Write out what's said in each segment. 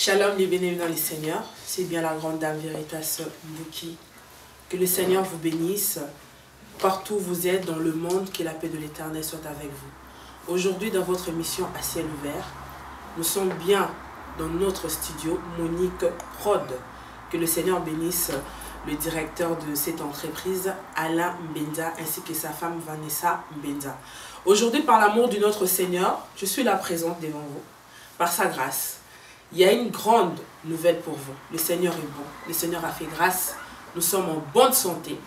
Shalom, les bénis dans les Seigneurs. C'est bien la grande dame Veritas Mbouki. Que le Seigneur vous bénisse partout où vous êtes dans le monde, que la paix de l'Éternel soit avec vous. Aujourd'hui, dans votre émission à ciel ouvert, nous sommes bien dans notre studio, Monique Prod. Que le Seigneur bénisse le directeur de cette entreprise, Alain Mbenza, ainsi que sa femme Vanessa Mbenza. Aujourd'hui, par l'amour de notre Seigneur, je suis là présente devant vous. Par sa grâce, il y a une grande nouvelle pour vous. Le Seigneur est bon. Le Seigneur a fait grâce. Nous sommes en bonne santé.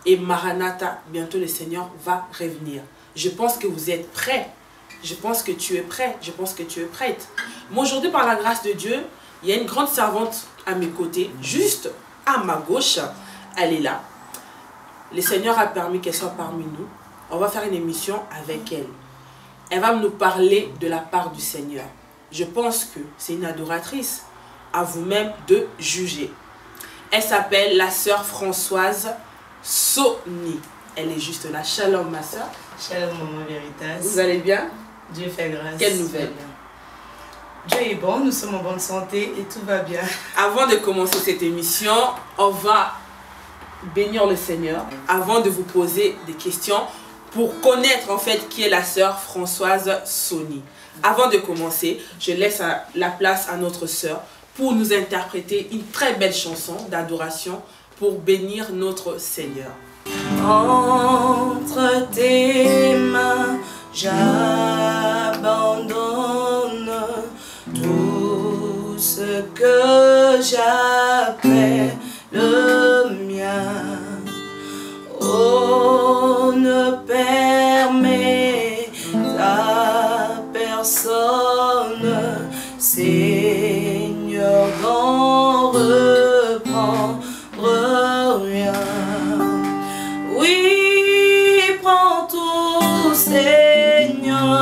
Et Maranatha, bientôt le Seigneur va revenir. Je pense que vous êtes prêts. Je pense que tu es prêt. Je pense que tu es prête. Moi, aujourd'hui, par la grâce de Dieu, il y a une grande servante à mes côtés, juste à ma gauche. Elle est là. Le Seigneur a permis qu'elle soit parmi nous. On va faire une émission avec elle. Elle va nous parler de la part du Seigneur. Je pense que c'est une adoratrice. À vous-même de juger. Elle s'appelle la sœur Françoise Sony. Elle est juste là. Shalom, ma sœur. Shalom, maman Veritas. Vous allez bien? Dieu fait grâce. Quelle nouvelle? Dieu est bon, nous sommes en bonne santé et tout va bien. Avant de commencer cette émission, on va bénir le Seigneur. Avant de vous poser des questions pour connaître en fait qui est la sœur Françoise Sony. Avant de commencer, je laisse la place à notre sœur pour nous interpréter une très belle chanson d'adoration pour bénir notre Seigneur. Entre tes mains, j'abandonne tout ce que j'appelle le mien. Oh, ne permets à personne, Seigneur, d'en reprendre rien. Oui, prends tout, Seigneur.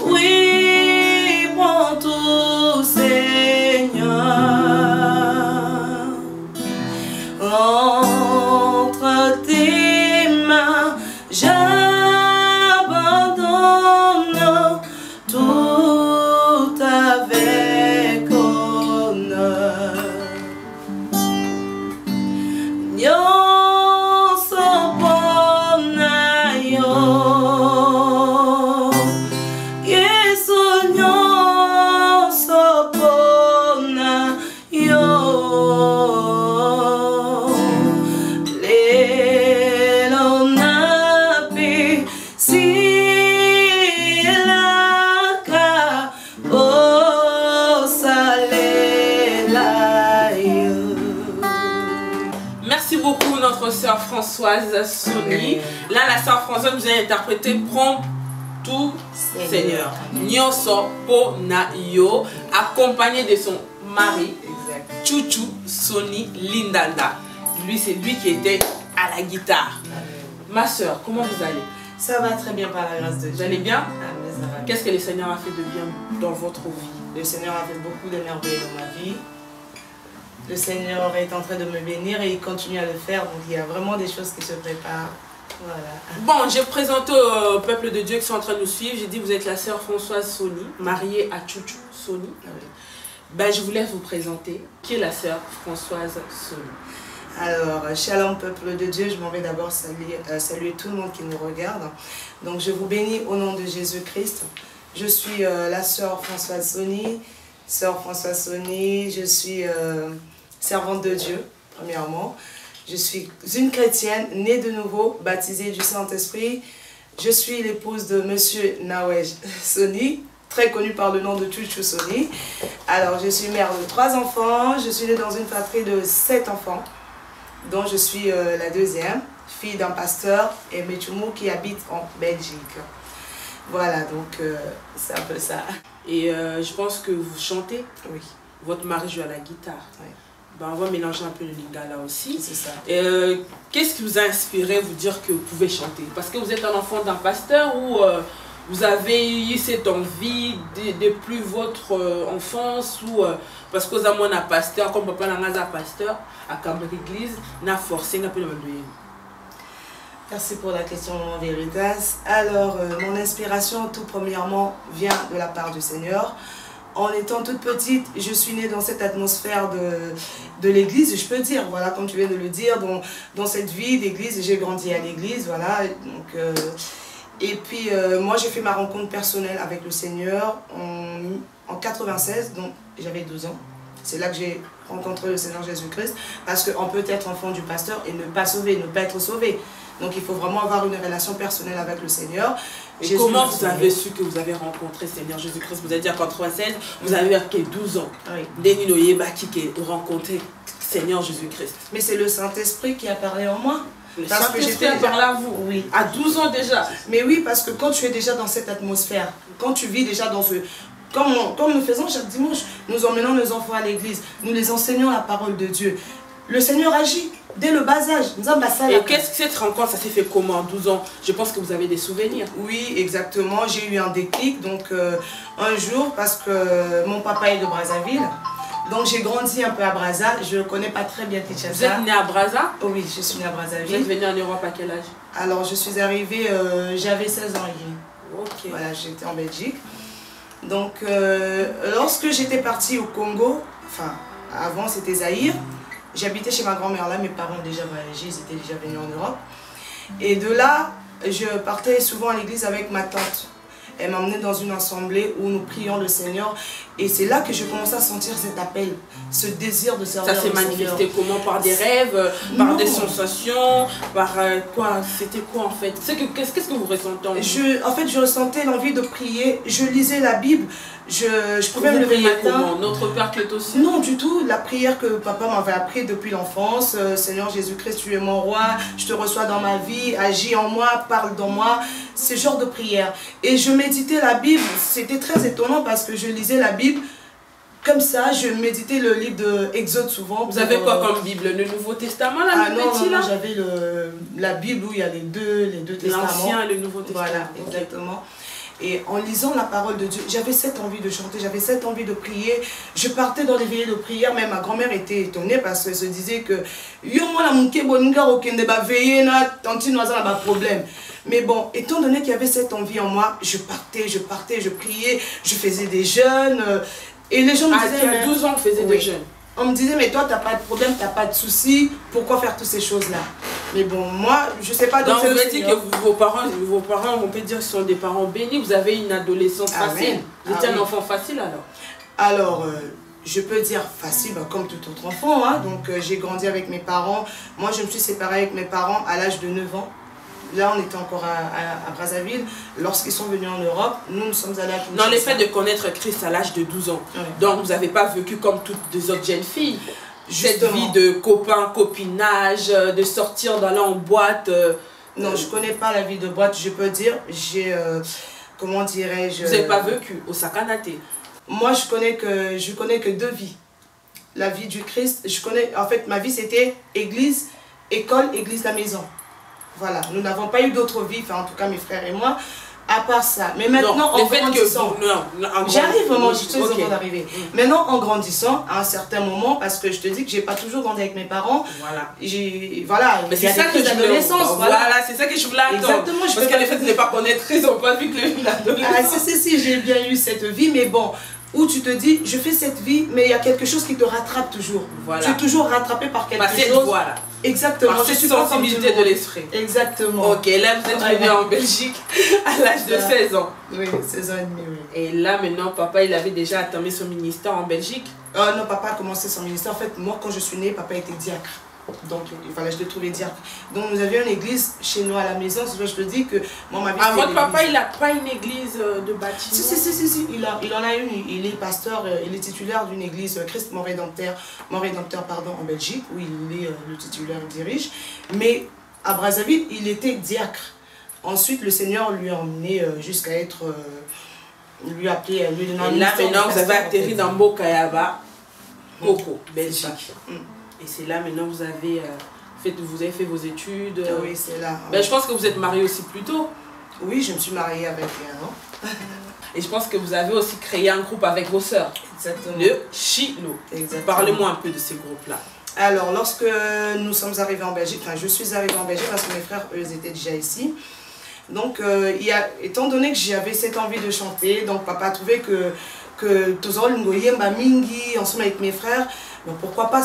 Oui, prends tout, Seigneur. Entre tes mains, j'abandonne tout avec honneur. Nyo sopona yo, Yesu nyo sopona yo. Lelo napi silaka osalela yo. Merci beaucoup notre sœur Françoise Sony. Là, la sœur Françoise nous a interprété Prends tout Seigneur. Nyonso po na yo, accompagné de son mari, Chouchou Sony Lindanda. Lui, c'est lui qui était à la guitare. Ma sœur, comment vous allez? Ça va très bien par la grâce de Dieu. Vous allez bien? Amen, ça va bien. Qu'est-ce que le Seigneur a fait de bien dans votre vie? Le Seigneur a fait beaucoup de merveilles dans ma vie. Le Seigneur est en train de me bénir et il continue à le faire. Donc il y a vraiment des choses qui se préparent. Voilà. Bon, je présente au peuple de Dieu qui sont en train de nous suivre. J'ai dit vous êtes la sœur Françoise Sony, mariée à Chouchou Sony. Ben, je vous laisse vous présenter. Qui est la sœur Françoise Sony? Alors, shalom peuple de Dieu, je m'en vais d'abord saluer tout le monde qui nous regarde. Donc je vous bénis au nom de Jésus-Christ. Je suis la sœur Françoise Sony. Sœur Françoise Sony, je suis servante de Dieu, premièrement. Je suis une chrétienne, née de nouveau, baptisée du Saint-Esprit. Je suis l'épouse de Monsieur Nawej Sony, très connu par le nom de Chouchou Sony. Alors, je suis mère de 3 enfants. Je suis née dans une fratrie de 7 enfants, dont je suis la deuxième, fille d'un pasteur, et Métumou, qui habite en Belgique. Voilà, donc c'est un peu ça. Et je pense que vous chantez. Oui. Votre mari joue à la guitare. Oui. Ben, on va mélanger un peu le lingala aussi. C'est ça. Qu'est-ce qui vous a inspiré vous dire que vous pouvez chanter? Parce que vous êtes un enfant d'un pasteur ou vous avez eu cette envie depuis votre enfance ou parce que vous avez un pasteur, comme papa n'a pas pasteur, à Cameroun Église, n'a forcé un peu de Merci pour la question, Maman Veritas. Alors, mon inspiration, tout premièrement, vient de la part du Seigneur. En étant toute petite, je suis née dans cette atmosphère de l'église, je peux dire, voilà, comme tu viens de le dire, dans cette vie d'église, j'ai grandi à l'église, voilà. Donc, et puis, moi, j'ai fait ma rencontre personnelle avec le Seigneur en 96, donc j'avais 12 ans. C'est là que j'ai rencontré le Seigneur Jésus-Christ, parce qu'on peut être enfant du pasteur et ne pas être sauvé. Donc il faut vraiment avoir une relation personnelle avec le Seigneur. Et comment vous avez su que vous avez rencontré le Seigneur Jésus-Christ? Vous avez dit en 96, vous avez eu 12 ans. Oui. Deni Noyeba qui a rencontré le Seigneur Jésus-Christ. Mais c'est le Saint-Esprit qui a parlé en moi. Le Saint-Esprit a parlé à vous? Oui. À 12 ans déjà? Mais oui, parce que quand tu es déjà dans cette atmosphère, quand tu vis déjà dans ce... Comme nous faisons chaque dimanche, nous emmenons nos enfants à l'église, nous les enseignons la parole de Dieu. Le Seigneur agit dès le bas âge. Et qu'est-ce que cette rencontre, ça s'est fait comment, 12 ans? Je pense que vous avez des souvenirs. Oui, exactement. J'ai eu un déclic. Donc, un jour, parce que mon papa est de Brazzaville, donc j'ai grandi un peu à Brazza. Je ne connais pas très bien Kinshasa. Vous êtes né à Brazza? Oh, oui, je suis née à Brazzaville. Vous êtes venu en Europe à quel âge? Alors, je suis arrivée, j'avais 16 ans et demi. Ok. Voilà, j'étais en Belgique. Donc, lorsque j'étais partie au Congo, enfin, avant c'était Zaïre, j'habitais chez ma grand-mère là, mes parents ont déjà voyagé, ils étaient déjà venus en Europe. Et de là, je partais souvent à l'église avec ma tante. Elle m'emmenait dans une assemblée où nous prions le Seigneur. Et c'est là que je commençais à sentir cet appel, ce désir de servir le Seigneur. Ça s'est manifesté comment? Par des rêves, par des sensations, par quoi? C'était quoi en fait? Qu'est-ce que vous ressentez en vous? En fait, je ressentais l'envie de prier. Je lisais la Bible. Je pouvais me lever le matin. Comment? Notre Père qui est aussi? Non, du tout. La prière que papa m'avait appris depuis l'enfance. Seigneur Jésus-Christ, tu es mon roi. Je te reçois dans ma vie. Agis en moi, parle dans moi. Ce genre de prière. Et je méditais la Bible. C'était très étonnant parce que je lisais la Bible. Comme ça, je méditais le livre de Exode souvent. Vous avez quoi comme Bible? Le Nouveau Testament, là? Ah non, j'avais la Bible où il y a les deux testaments. L'Ancien et le Nouveau Testament. Voilà, exactement. Et en lisant la parole de Dieu, j'avais cette envie de chanter, j'avais cette envie de prier. Je partais dans les veillées de prière, mais ma grand-mère était étonnée parce qu'elle se disait que yo moi la munke boninga okende ba veiller na tanti noisa na ba problème. Mais bon, étant donné qu'il y avait cette envie en moi, je partais, je priais, je faisais des jeûnes. Et les gens me disaient... À 12 ans, on faisait des jeûnes. On me disait, mais toi, tu n'as pas de problème, tu n'as pas de soucis, pourquoi faire toutes ces choses-là? Mais bon, moi, je ne sais pas... Donc, vous avez dit que vos parents, on peut dire, sont des parents bénis, vous avez une adolescence facile. Vous étiez un enfant facile alors? Alors, je peux dire facile, comme tout autre enfant. Hein. Donc, j'ai grandi avec mes parents. Moi, je me suis séparée avec mes parents à l'âge de 9 ans. Là, on était encore à Brazzaville. Lorsqu'ils sont venus en Europe, nous sommes allés à Kinshasa. Dans le fait de connaître Christ à l'âge de 12 ans, donc vous n'avez pas vécu comme toutes les autres jeunes filles. Cette vie de copain, copinage, de sortir, d'aller en boîte. Non, je ne connais pas la vie de boîte, je peux dire. J'ai, comment dirais-je... Vous n'avez pas vécu au Sakanate? Moi, je connais que deux vies. La vie du Christ, en fait, ma vie c'était église, école, église, la maison. Voilà, nous n'avons pas eu d'autre vie, enfin en tout cas mes frères et moi, à part ça. Mais maintenant, en grandissant, j'arrive vraiment, je suis en train d'arriver. Maintenant, en grandissant, à un certain moment, parce que je te dis que j'ai pas toujours grandi avec mes parents, voilà, mais c'est ça que l'adolescence. Voilà, c'est ça que je voulais attendre. Exactement, parce que les fait de ne pas connaître, ils n'ont pas vu que l'adolescence. Ah, si, j'ai bien eu cette vie, mais bon, où tu te dis, je fais cette vie, mais il y a quelque chose qui te rattrape toujours. Voilà. Tu es toujours rattrapé par quelque chose. Cette voie-là. Exactement. Par cette sensibilité de l'esprit. Exactement. Ok, là vous êtes venu en Belgique à l'âge de 16 ans. Oui, 16 ans et demi, oui. Et là maintenant, papa, il avait déjà atteint son ministère en Belgique? Non, papa a commencé son ministère. En fait, moi, quand je suis née, papa était diacre. Donc, il fallait que je le trouve diacre. Donc, nous avions une église chez nous à la maison. C'est je te dis que moi, ma vie. Ah, votre papa, il n'a pas une église de bâtiment? Si. Il en a une. Il est pasteur, il est titulaire d'une église Christ mon Rédempteur, en Belgique, où il est le titulaire, il dirige. Mais à Brazzaville, il était diacre. Ensuite, le Seigneur lui a emmené jusqu'à être. Lui a appelé. Lui et là, maintenant, vous avez atterri dans Bokayaba, Coco, Belgique. Et c'est là maintenant vous avez fait vos études. Oui, c'est là. Ben, je pense que vous êtes mariée aussi plus tôt. Oui, je me suis mariée avec un an. Et je pense que vous avez aussi créé un groupe avec vos sœurs. Exactement. Le Chilo. Exactement. Parlez-moi un peu de ces groupes-là. Alors, lorsque nous sommes arrivés en Belgique, enfin je suis arrivée en Belgique parce que mes frères, eux, ils étaient déjà ici. Donc, étant donné que j'avais cette envie de chanter, donc papa a trouvé que Tozoro Ngoyemba Mingi, ensemble avec mes frères, mais pourquoi pas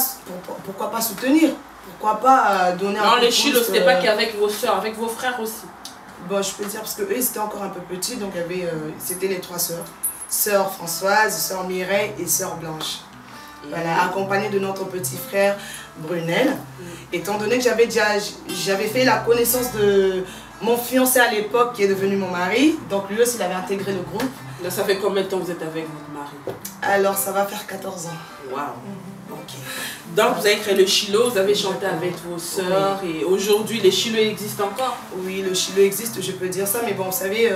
soutenir? Pourquoi pas donner un coup de pouce? Non, les chilos, c'était pas qu'avec vos soeurs, avec vos frères aussi. Bon, je peux dire parce qu'eux, ils étaient encore un peu petits, donc c'était les 3 sœurs. Sœur Françoise, sœur Mireille et sœur Blanche. Voilà, accompagnée de notre petit frère Brunel. Étant donné que j'avais fait la connaissance de mon fiancé à l'époque qui est devenu mon mari, donc lui aussi il avait intégré le groupe. Là, ça fait combien de temps que vous êtes avec votre mari? Alors ça va faire 14 ans. Waouh. Ok. Donc vous avez créé le Chilo, vous avez chanté avec vos sœurs et aujourd'hui les Chilos existent encore? Oui, le Chilo existe, je peux dire ça, mais bon, vous savez,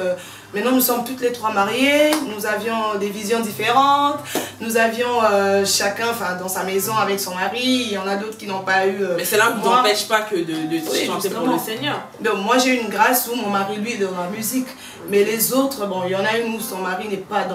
maintenant nous sommes toutes les 3 mariées, nous avions des visions différentes, nous avions chacun dans sa maison avec son mari, il y en a d'autres qui n'ont pas eu... mais cela ne vous empêche pas que de oui, chanter pour le Seigneur. Donc, moi j'ai eu une grâce où mon mari lui est dans la musique, mais les autres, bon, il y en a une où son mari n'est pas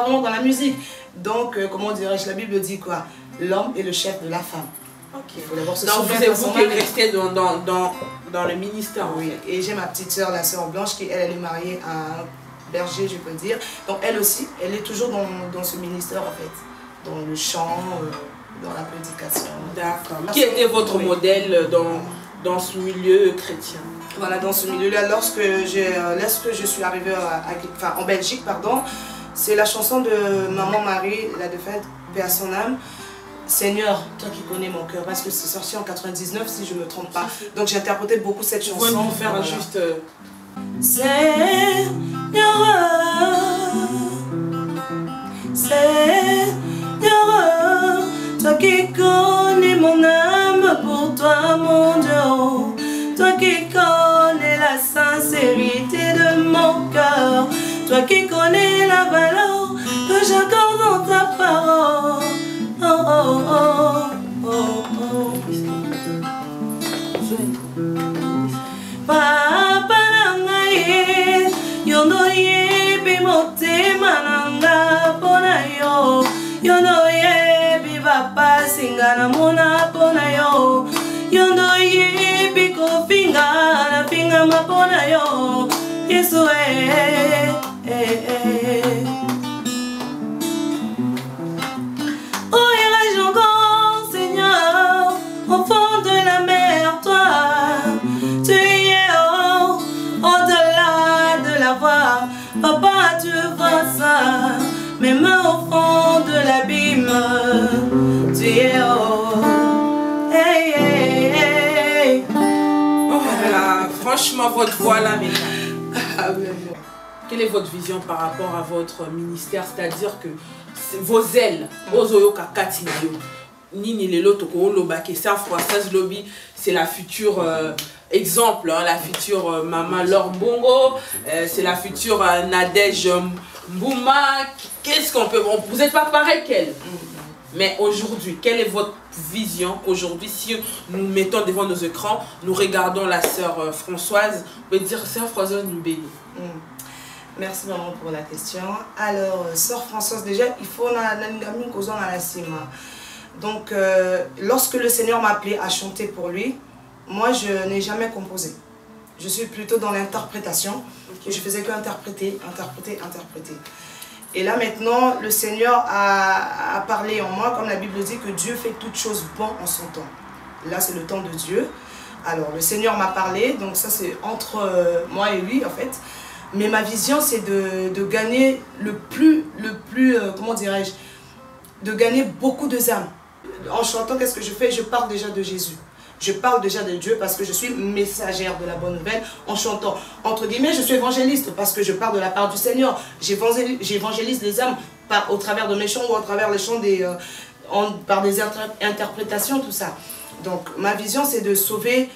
vraiment dans la musique. Donc, comment dirais-je, la Bible dit quoi? L'homme est le chef de la femme. Okay. Il faut d'abord se donc soumettre à vous son qui mari. restez dans le ministère. Oui, et j'ai ma petite soeur, la soeur Blanche, qui elle est mariée à un berger, je peux dire. Donc elle aussi, elle est toujours dans ce ministère en fait, dans le chant, dans la prédication. D'accord. Qui était votre modèle dans ce milieu chrétien? Voilà, dans ce milieu-là, lorsque je suis arrivée en Belgique, pardon, c'est la chanson de Maman Marie, la défunte, paix à son âme. Seigneur, toi qui connais mon cœur, parce que c'est sorti en 99 si je ne me trompe pas. Donc j'ai interprété beaucoup cette chanson. Vous pouvez nous faire juste... Seigneur, Seigneur, toi qui connais mon âme, pour toi mon Dieu, toi qui connais la sincérité de mon cœur, toi qui connais la valeur que j'accorde dans ta parole. Oh, oh, oh, oh, oh. Papa nangaye, yono yebi motema nanga pona yo, yono yebi papa singana mona pona yo, yono yebi kofinga na finga mapona yo, Yesu Oh, irai-je encore, Seigneur, au fond de la mer, toi, tu es au-delà de la voie. Papa, tu vois ça, mes mains au fond de l'abîme, tu es hey, hey, hey. Oh là, franchement, votre voix là, mais... Quelle est votre vision par rapport à votre ministère? C'est-à-dire que vos ailes, Ozoyoka Katinayo, Nini Lelo Toko Lobake, Sœur Françoise Lobby, c'est la future exemple, hein, la future Maman Laure Mbongo, c'est la future Nadège Mbouma. Qu'est-ce qu'on peut... Vous n'êtes pas pareil qu'elle. Mais aujourd'hui, quelle est votre vision? Aujourd'hui, si nous mettons devant nos écrans, nous regardons la Sœur Françoise, vous pouvez dire Sœur Françoise nous bénit. Merci maman pour la question. Alors, Sœur Françoise, déjà, il faut n'angamine causant à la cima. Donc, lorsque le Seigneur m'a appelé à chanter pour lui, moi, je n'ai jamais composé. Je suis plutôt dans l'interprétation. Okay. Je faisais que interpréter. Et là, maintenant, le Seigneur a parlé en moi, comme la Bible dit, que Dieu fait toutes choses bonnes en son temps. Là, c'est le temps de Dieu. Alors, le Seigneur m'a parlé, donc ça, c'est entre moi et lui, en fait. Mais ma vision, c'est de gagner comment dirais-je, de gagner beaucoup de âmes. En chantant, qu'est-ce que je fais? Je parle déjà de Jésus. Je parle déjà de Dieu parce que je suis messagère de la bonne nouvelle en chantant. Entre guillemets, je suis évangéliste parce que je parle de la part du Seigneur. J'évangélise les âmes au travers de mes chants ou au travers les chants par des interprétations, tout ça. Donc, ma vision, c'est de sauver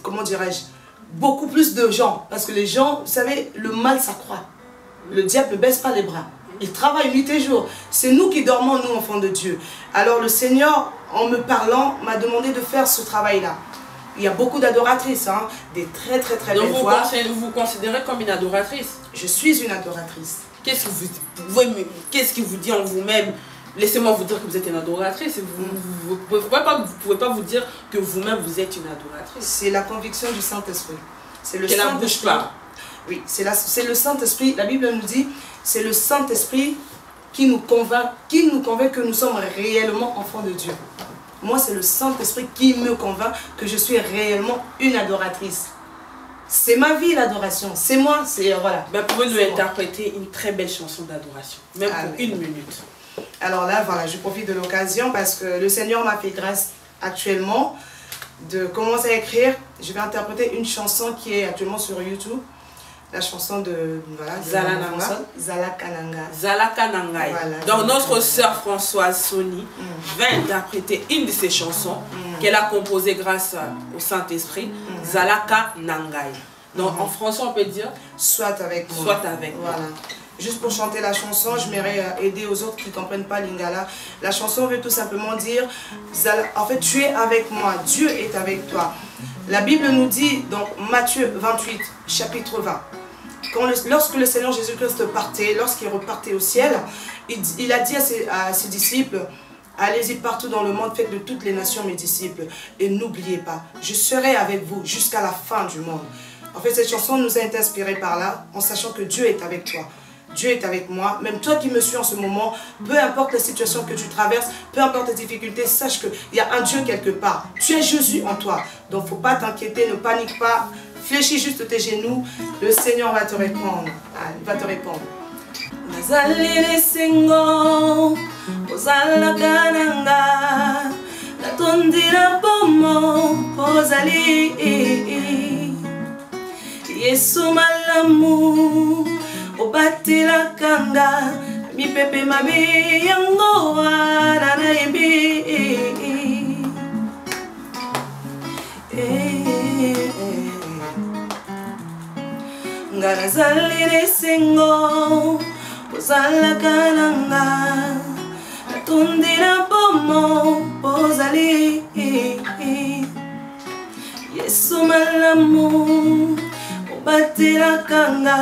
comment dirais-je, beaucoup plus de gens. Parce que les gens, vous savez, le mal s'accroît. Le diable ne baisse pas les bras. Il travaille nuit et jour. C'est nous qui dormons, nous, enfants de Dieu. Alors le Seigneur, en me parlant, m'a demandé de faire ce travail-là. Il y a beaucoup d'adoratrices, hein, des très belles voix. Donc vous vous considérez comme une adoratrice? Je suis une adoratrice. Qu'est-ce qui vous dit en vous-même? laissez-moi vous dire que vous êtes une adoratrice. Vous ne pouvez pas vous dire que vous-même vous êtes une adoratrice. C'est la conviction du Saint-Esprit. C'est le Qu'elle ne bouge pas. Oui, c'est le Saint-Esprit. La Bible nous dit, c'est le Saint-Esprit qui nous convainc que nous sommes réellement enfants de Dieu. Moi, c'est le Saint-Esprit qui me convainc que je suis réellement une adoratrice. C'est ma vie l'adoration, c'est moi, c'est voilà. Ben, pouvez nous interpréter une très belle chanson d'adoration, même pour une minute. Alors là, voilà, je profite de l'occasion parce que le Seigneur m'a fait grâce actuellement de commencer à écrire. Je vais interpréter une chanson qui est actuellement sur YouTube. La chanson de Zala Kananga. Zala Kanangai. Voilà, donc notre sœur Françoise Sony va interpréter une de ses chansons qu'elle a composée grâce au Saint-Esprit, Zala Kanangai. Donc en français on peut dire soit avec moi. Soit avec moi. Voilà. Juste pour chanter la chanson, je m'aimerais aider aux autres qui ne comprennent pas Lingala. La chanson veut tout simplement dire, en fait tu es avec moi, Dieu est avec toi. La Bible nous dit dans Matthieu 28, chapitre 20, lorsque le Seigneur Jésus-Christ partait, lorsqu'il repartait au ciel, il a dit à ses disciples, allez-y partout dans le monde, faites de toutes les nations mes disciples. Et n'oubliez pas, je serai avec vous jusqu'à la fin du monde. En fait, cette chanson nous a été inspirée par là, en sachant que Dieu est avec toi. Dieu est avec moi, même toi qui me suis en ce moment, peu importe la situation que tu traverses, peu importe tes difficultés, sache qu'il y a un Dieu quelque part. Tu es Jésus en toi, donc il ne faut pas t'inquiéter, ne panique pas, fléchis juste tes genoux, le Seigneur va te répondre. Il va te répondre. Obatila kanga mi pepe mabe yango wana na yembe ngana zalire sengo ozala kananga natundira pomo pozali Yesu malamu obatila kanga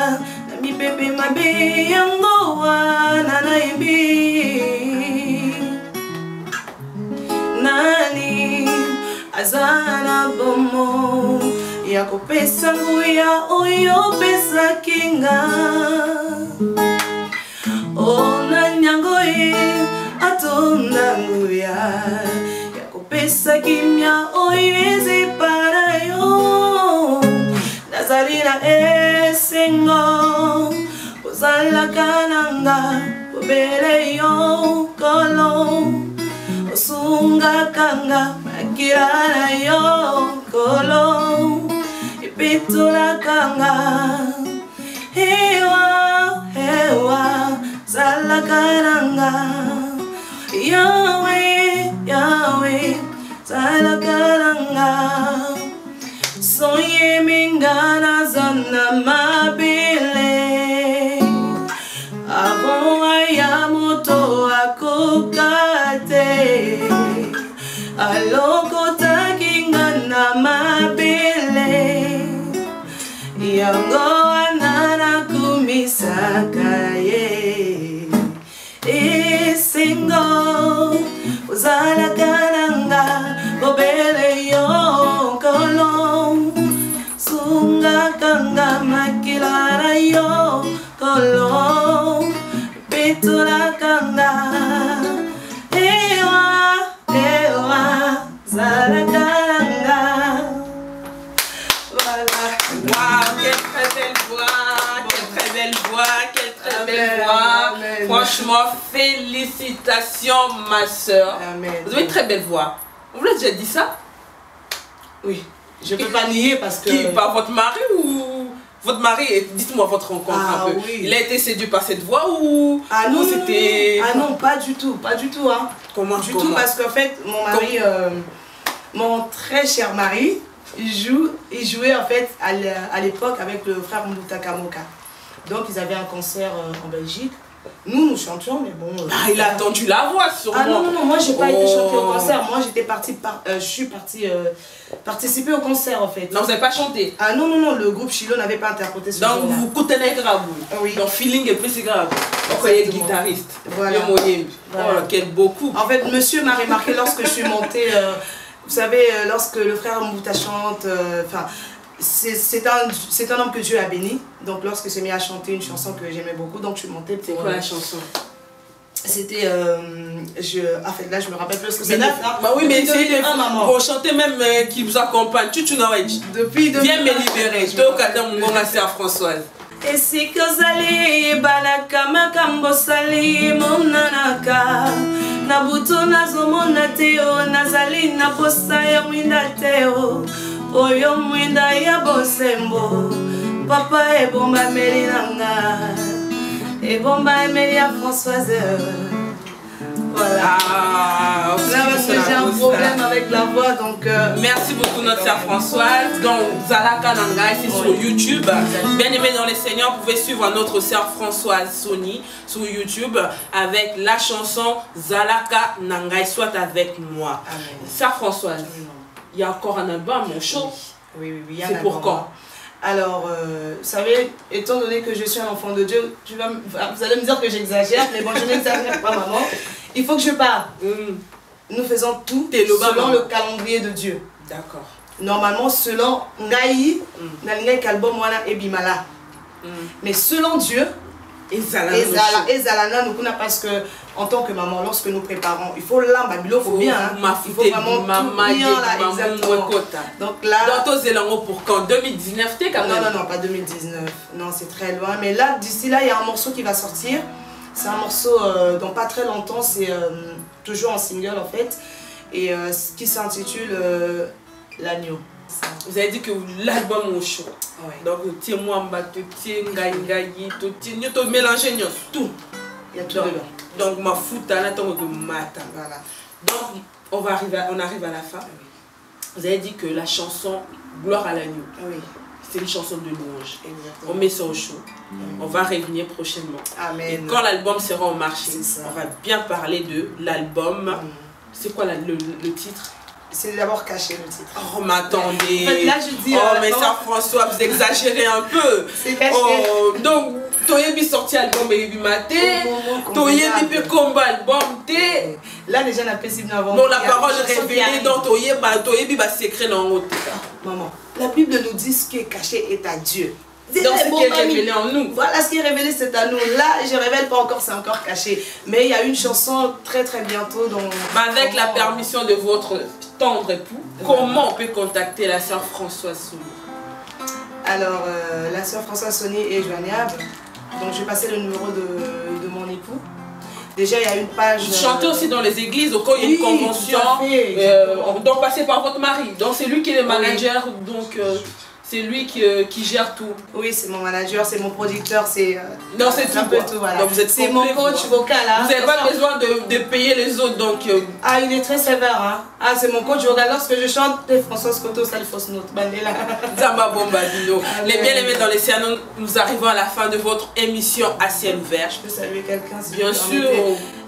mi pepe mabe yango wana na yembi nani azana bomo ya kopesa nguya oyo pesa kinga ona nyango e atonda nguya ya kopesa kimya oyo ezipara yo nazalina esengo ozala kananga obele yo kolo osunga kanga makila na yo kolo ipitola kanga hewa hewa zala kananga Yahweh Yahweh zala kananga Soye mingana zana mabile Avon ayamoto akukate Aloko takingana mabile Yango anana kumisakaye Esingo uzala kananga obele yo kolom sunga kanga makilara yo kolom petula kanga ewa ewa zala kananga. Voilà. Waouh, quelle très belle voix, quelle très belle voix, quelle très belle voix. Amen. Franchement, félicitations ma soeur. Amen. Vous avez une très belle voix. Vous l'avez déjà dit ça? Oui, je ne peux pas nier parce que... Qui, par votre mari ou... Votre mari, dites-moi votre rencontre un peu. Oui. Il a été séduit par cette voix ou... Ah non, c'était... Ah non, pas du tout, pas du tout. Hein. Comment? Tout parce qu'en fait, mon mari, mon très cher mari, il jouait en fait à l'époque avec le frère Mouta Kamoka. Donc ils avaient un concert en Belgique. Nous chantions, mais bon... Ah, il a attendu la voix, sûrement. Ah non, moi j'ai pas été chanter au concert. Moi j'étais partie, je suis partie participer au concert en fait. Non, vous n'avez pas chanté? Ah non, le groupe Chilo n'avait pas interprété ce jour-là. Donc vous contenez grave. Oui. Donc feeling est plus grave. Donc il est guitariste. Voilà. Voilà. Quel beau coup. En fait, monsieur m'a remarqué lorsque je suis montée, vous savez, lorsque le frère Mbouta chante, c'est un homme que Dieu a béni. Donc lorsque j'ai mis à chanter une chanson que j'aimais beaucoup, donc je suis montée pour... C'est quoi la chanson? C'était... en fait, là, je me rappelle plus ce que c'est. Bah oui, mais essayez de chanter même qui vous accompagne. Depuis... Viens me libérer. Je te regarde mon sœur Françoise. Esika ozali balaka makambo sali monanaka na butu nazomona te o nazali na posa ya mwinda te o oyo mwinda ya bosembo papa ebomba meli nanga ebomba emeli ya Françoise. Voilà. Ah, là parce que j'ai un problème avec la voix donc merci beaucoup notre sœur Françoise. Donc Zalaka Nangai c'est sur YouTube. Bien aimé dans les Seigneurs, vous pouvez suivre notre sœur Françoise Sony sur YouTube avec la chanson Zalaka Nangai soit avec moi. Sœur Françoise, il y a encore un album, mon show. Oui, c'est pour quand? Alors, vous savez, étant donné que je suis un enfant de Dieu, vous allez me dire que j'exagère, mais bon, je n'exagère pas, maman. Il faut que je parle. Nous faisons tout selon le calendrier de Dieu. D'accord. Normalement, selon Ngaï, album wana ebimala. Mais selon Dieu, Ezalana, nous parce que en tant que maman, lorsque nous préparons, il faut l'ambabilo, il faut bien. Il faut vraiment bien là, exactement. Donc là. Pour quand 2019 quand même? Non, pas 2019. Non, c'est très loin. Mais là, d'ici là, il y a un morceau qui va sortir. C'est un morceau dans pas très longtemps, c'est toujours en single en fait. Et qui s'intitule L'agneau. Vous avez dit que l'album est chaud. Ouais. Donc, moi, tu mélanger tout. Il y a tout dedans. Donc, ma foute, là, voilà. Donc, on arrive à la fin. Oui. Vous avez dit que la chanson Gloire à l'agneau, c'est une chanson de louange. On met ça au chaud. On va revenir prochainement. Amen. Et quand l'album sera au marché, on va bien parler de l'album. C'est quoi le titre? C'est d'abord caché le titre. Oh, mais attendez. En fait, là, je dis. Oh, mais ça, François, vous exagérez un peu. C'est caché. Oh, donc, Toyebi sorti album et maté. Toyebi peut combat album té. Là, déjà, on a possible d'avoir. Non, la parole est révélée dans Toyebi va s'écrire dans l'autre. Maman, la Bible nous dit ce qui est caché est à Dieu. Donc, ce qui est révélé en nous. Voilà, ce qui est révélé, c'est à nous. Là, je ne révèle pas encore, c'est encore caché. Mais il y a une chanson très bientôt. Dont, avec la permission de votre tendre époux, comment on peut contacter la sœur Françoise Sony? Alors, la sœur Françoise Sony est joignable. Donc, je vais passer le numéro de mon époux. Déjà, il y a une page... Vous chantez aussi dans les églises, au cas où il y a une convention. On doit passer par votre mari. Donc, c'est lui qui est le manager. Donc, c'est lui qui gère tout. Oui, c'est mon manager, c'est mon producteur, c'est... non, c'est tout. Un peu tout, voilà. C'est mon coach vocal. Hein. Vous n'avez pas besoin de payer les autres, donc... Ah, il est très sévère, hein. Ah, c'est mon coach vocal. Lorsque je chante, François Scotto, ça le fausse note. Zamba Bombadino. Les bien-aimés dans les Seigneurs, nous arrivons à la fin de votre émission à ciel ouvert. Je peux saluer quelqu'un, si bien sûr.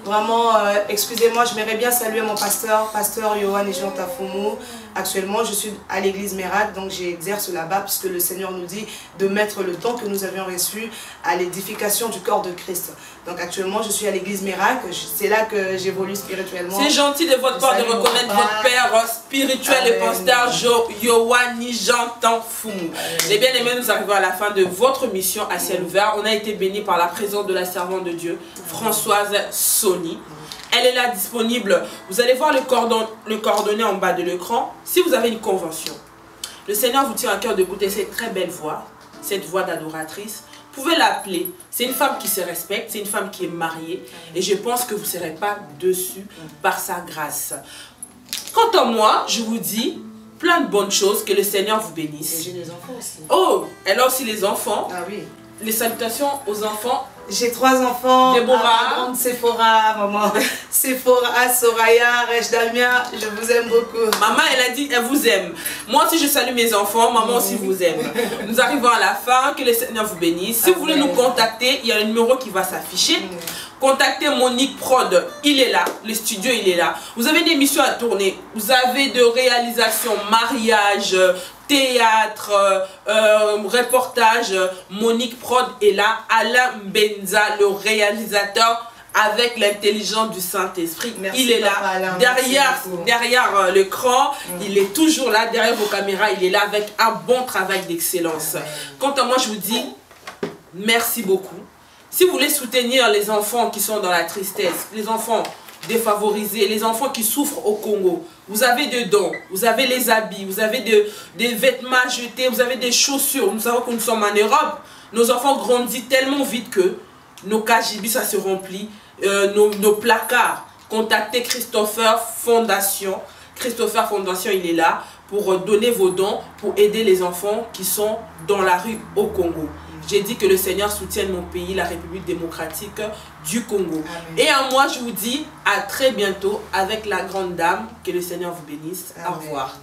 Vraiment, excusez-moi, je m'aimerais bien saluer mon pasteur Yohan et Jean Tafoumou. Actuellement, je suis à l'église Miracle, donc j'exerce là-bas puisque le Seigneur nous dit de mettre le temps que nous avions reçu à l'édification du corps de Christ. Donc actuellement, je suis à l'église Miracle, c'est là que j'évolue spirituellement. C'est gentil de votre part de reconnaître votre père spirituel et pasteur Yohan Jean Tafoumou. Les bien-aimés, nous arrivons à la fin de votre mission à ciel ouvert. On a été bénis par la présence de la servante de Dieu, Françoise Sony. Elle est là disponible. Vous allez voir le coordonnées en bas de l'écran. Si vous avez une convention, le Seigneur vous tient à cœur d'écouter cette très belle voix, cette voix d'adoratrice. Vous pouvez l'appeler. C'est une femme qui se respecte, c'est une femme qui est mariée. Et je pense que vous ne serez pas déçus par sa grâce. Quant à moi, je vous dis plein de bonnes choses. Que le Seigneur vous bénisse. Et j'ai des enfants aussi. Oh, elle a aussi les enfants. Ah oui. Les salutations aux enfants. J'ai 3 enfants. Déborah. Grande Sephora, maman. Sephora, Soraya, Rech Damien, je vous aime beaucoup. Maman, elle a dit, elle vous aime. Moi aussi, je salue mes enfants. Maman aussi vous aime. Nous arrivons à la fin. Que le Seigneur vous bénisse. Si vous voulez nous contacter, il y a un numéro qui va s'afficher. Contactez Monique Prod, il est là, le studio il est là. Vous avez des émissions à tourner, vous avez de réalisations, mariage, théâtre, reportage. Monique Prod est là. Alain Benza, le réalisateur, avec l'intelligence du Saint-Esprit, il est là. Alain, derrière l'écran, il est toujours là, derrière vos caméras, il est là avec un bon travail d'excellence. Quant à moi, je vous dis merci beaucoup. Si vous voulez soutenir les enfants qui sont dans la tristesse, les enfants défavorisés, les enfants qui souffrent au Congo, vous avez des dons, vous avez les habits, vous avez des vêtements jetés, vous avez des chaussures. Nous savons que nous sommes en Europe, nos enfants grandissent tellement vite que nos KGB, ça se remplit, nos placards. Contactez Christopher Fondation. Christopher Fondation, il est là pour donner vos dons, pour aider les enfants qui sont dans la rue au Congo. J'ai dit que le Seigneur soutienne mon pays, la République démocratique du Congo. Amen. Et à moi, je vous dis à très bientôt avec la grande dame. Que le Seigneur vous bénisse. Amen. Au revoir.